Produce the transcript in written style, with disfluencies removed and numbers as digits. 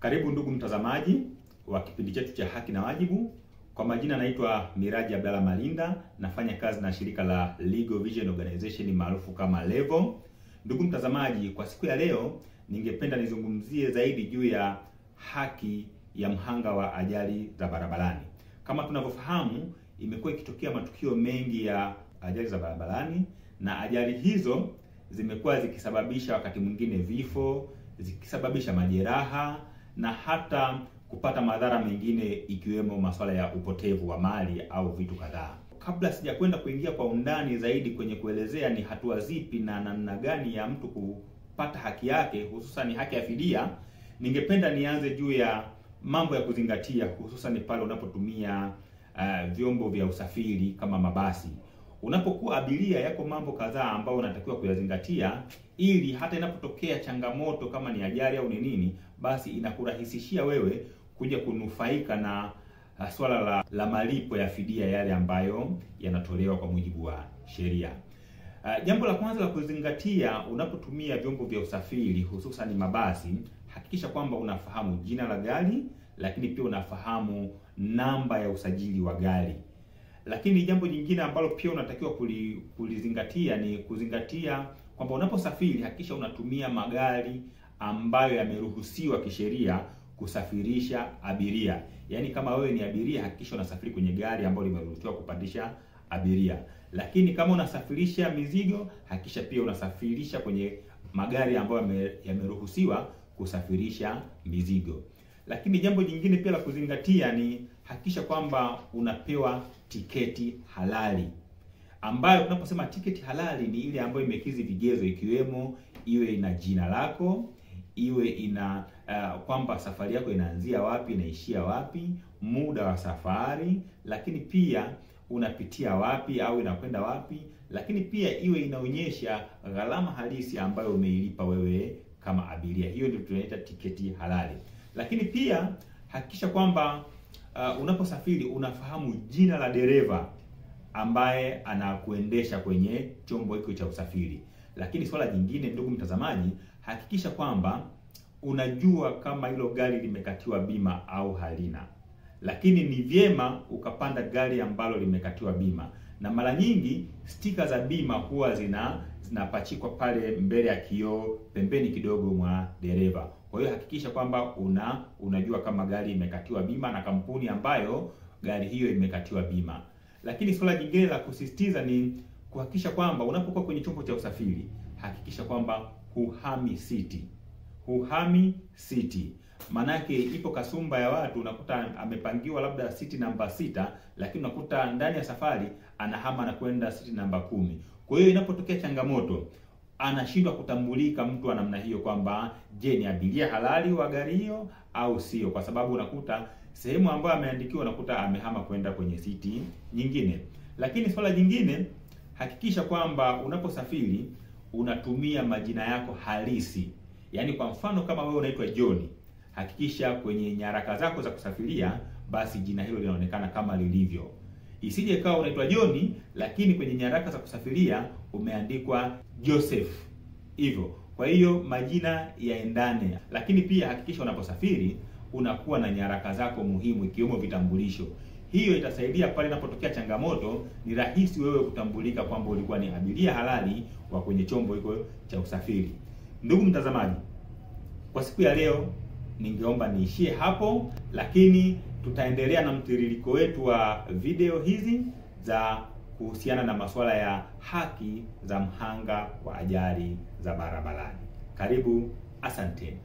Karibu ndugu mtazamaji wa kipindi chetu cha Haki na Wajibu. Kwa majina naitwa Miraji Abdalla Malinda, nafanya kazi na shirika la Legal Vision Organization maarufu kama Levo. Ndugu mtazamaji, kwa siku ya leo ningependa nizungumzie zaidi juu ya haki ya mhanga wa ajali za barabarani. Kama tunavyofahamu, imekuwa ikitokea matukio mengi ya ajali za barabarani, na ajali hizo zimekuwa zikisababisha wakati mwingine vifo, zikisababisha majeraha na hata kupata madhara mengine ikiwemo masuala ya upotevu wa mali au vitu kadhaa. Kabla sijakwenda kuingia kwa undani zaidi kwenye kuelezea ni hatua zipi na namna gani ya mtu kupata haki yake, hususan haki ya fidia, ningependa nianze juu ya mambo ya kuzingatia, hususan pale unapotumia vyombo vya usafiri kama mabasi. Unapokuwa abiria, yako mambo kadhaa ambayo unatakiwa kuyazingatia ili hata inapotokea changamoto kama ni ajali au ni nini, basi inakurahisishia wewe kuja kunufaika na swala la malipo ya fidia yale ambayo yanatolewa kwa mujibu wa sheria. Jambo la kwanza la kuzingatia unapotumia vyombo vya usafiri hususan mabasi, hakikisha kwamba unafahamu jina la gari, lakini pia unafahamu namba ya usajili wa gari. Lakini jambo jingine ambalo pia unatakiwa kulizingatia ni kuzingatia kwamba unaposafiri hakikisha unatumia magari ambayo yameruhusiwa kisheria kusafirisha abiria. Yaani kama wewe ni abiria, hakikisha unasafiri kwenye gari ambalo limeruhusiwa kupandisha abiria. Lakini kama unasafirisha mizigo, hakikisha pia unasafirisha kwenye magari ambayo yameruhusiwa kusafirisha mizigo. Lakini jambo jingine pia la kuzingatia ni hakikisha kwamba unapewa tiketi halali, ambayo tunaposema tiketi halali ni ile ambayo imekidhi vigezo, ikiwemo iwe ina jina lako, iwe ina kwamba safari yako inaanzia wapi inaishia wapi, muda wa safari, lakini pia unapitia wapi au inakwenda wapi, lakini pia iwe inaonyesha gharama halisi ambayo umeilipa wewe kama abiria. Hiyo ndio tunaita tiketi halali. Lakini pia hakikisha kwamba unaposafiri unafahamu jina la dereva ambaye anakuendesha kwenye chombo hiko cha usafiri. Lakini swala jingine, ndugu mtazamaji, hakikisha kwamba unajua kama hilo gari limekatiwa bima au halina. Lakini ni vyema ukapanda gari ambalo limekatiwa bima. Na mara nyingi stika za bima huwa zinapachikwa pale mbele ya kioo pembeni kidogo mwa dereva. Kwa hiyo hakikisha kwamba unajua kama gari imekatiwa bima na kampuni ambayo gari hiyo imekatiwa bima. Lakini swala jingine la kusisitiza ni kuhakikisha kwamba unapokuwa kwenye chombo cha usafiri, hakikisha kwamba huhami siti. Huhami siti. Manake ipo kasumba ya watu, unakuta amepangiwa labda siti namba 6, lakini unakuta ndani ya safari anahama na kwenda siti namba 10. Kwa hiyo inapotokea changamoto, anashindwa kutambulika mtu wa namna hiyo kwamba je, ni abiria halali wa gari hiyo au sio, kwa sababu unakuta sehemu ambayo ameandikiwa unakuta amehama kwenda kwenye siti nyingine. Lakini swala jingine, hakikisha kwamba unaposafiri unatumia majina yako halisi. Yaani kwa mfano kama wewe unaitwa John, hakikisha kwenye nyaraka zako za kusafiria basi jina hilo linaonekana kama lilivyo. Isije ikawa unaitwa John lakini kwenye nyaraka za kusafiria umeandikwa Joseph. Hivyo. Kwa hiyo majina yaendane. Lakini pia hakikisha unaposafiri unakuwa na nyaraka zako muhimu ikiwemo vitambulisho. Hiyo itasaidia pale inapotokea changamoto ni rahisi wewe kutambulika kwamba ulikuwa ni abiria halali wa kwenye chombo hiko cha usafiri. Ndugu mtazamaji, kwa siku ya leo ningeomba niishie hapo, lakini tutaendelea na mtiririko wetu wa video hizi za kuhusiana na masuala ya haki za mhanga wa ajali za barabarani. Karibu, asanteni.